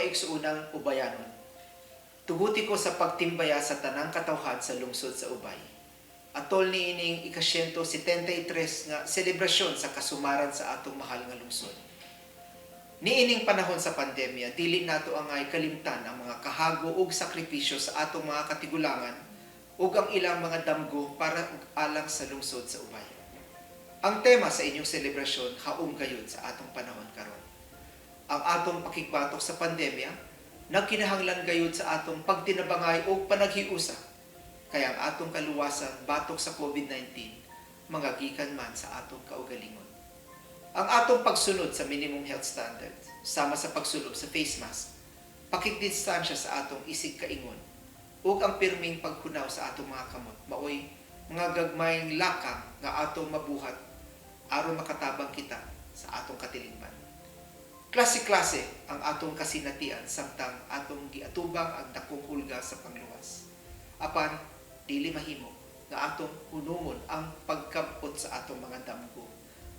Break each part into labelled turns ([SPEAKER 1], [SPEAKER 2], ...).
[SPEAKER 1] kaigsuunang ubayanon. Tuguti ko sa pagtimbaya sa tanang katawhan sa lungsod sa Ubay. Atol ni ining ika-173 nga selebrasyon sa kasumaran sa atong mahal nga lungsod. Niining panahon sa pandemya, dili nato angay kalimtan ang mga kahago ug sakripisyo sa atong mga katigulangan ug ang ilang mga damgo para alang sa lungsod sa Ubay. Ang tema sa inyong selebrasyon haum gayud sa atong panahon karon. Ang atong pakigbatok sa pandemya nagkinahanglan gayud sa atong pagtinabangay o panaghiusa. Kaya ang atong kaluwasan batok sa COVID-19 mangagikan man sa atong kaugalingon. Ang atong pagsunod sa minimum health standards, sama sa pagsulob sa face mask, pakikdistansya sa atong isig kaingon, ug ang pirming paghunaw sa atong mga kamot, maoy mga gagmayng lakang nga atong mabuhat aron makatabang kita sa atong katilingban. Klase-klase ang atong kasinatian samtang atong giatubang ang dakong hulga sa pangluwas. Apan, dili mahimo nga atong hunungon ang pagkabot sa atong mga damgo.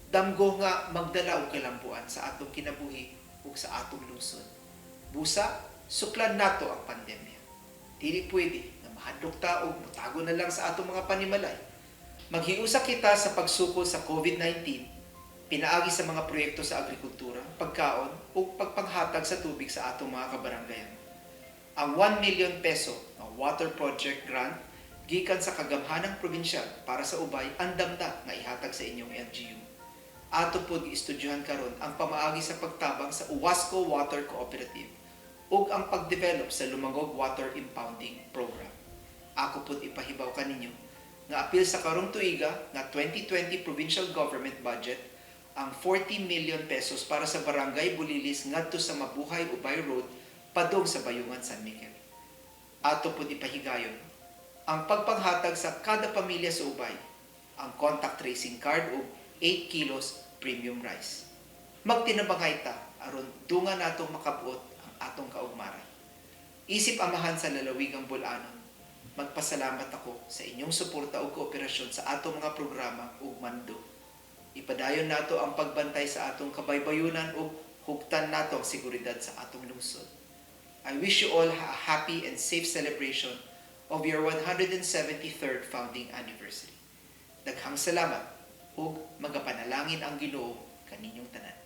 [SPEAKER 1] Damgo nga magdala og kalambuan sa atong kinabuhi ug sa atong lungsod. Busa, suklan nato ang pandemya. Dili pwede na mahadlok ta og mutago na lang sa atong mga panimalay. Maghiusa kita sa pagsukol sa COVID-19, pinaagi sa mga proyekto sa agrikultura, pagkaon o pagpanghatag sa tubig sa atong mga kabaranggayan. Ang 1 million peso na water project grant gikan sa kagamhanang probinsyal para sa Ubay andamda nga ihatag sa inyong LGU. Ato pod giistudyohan karon ang pamaagi sa pagtabang sa Uwasco Water Cooperative ug ang pagdevelop sa Lumangog Water Impounding Program. Ako pod ipahibaw kaninyo nga apil sa karong tuiga nga 2020 provincial government budget ang 40 million pesos para sa Barangay Bulilis ngadto sa Mabuhay Ubay Road padung sa Bayungan San Miguel. Ato pod ipahigayon ang pagpanghatag sa kada pamilya sa Ubay, ang contact tracing card ug 8 kilos premium rice. Magtinabangay ta aron dungan natong makabuot ang atong kaugmaran. Isip amahan sa lalawigang Bulanon, magpasalamat ako sa inyong suporta ug kooperasyon sa atong mga programa ug mando. Ipadayon nato ang pagbantay sa atong kabaybayunan ug hugtan nato ang seguridad sa atong lungsod. I wish you all a happy and safe celebration of your 173rd founding anniversary. Daghang salamat ug magapanalangin ang Ginoo kaninyong tanan.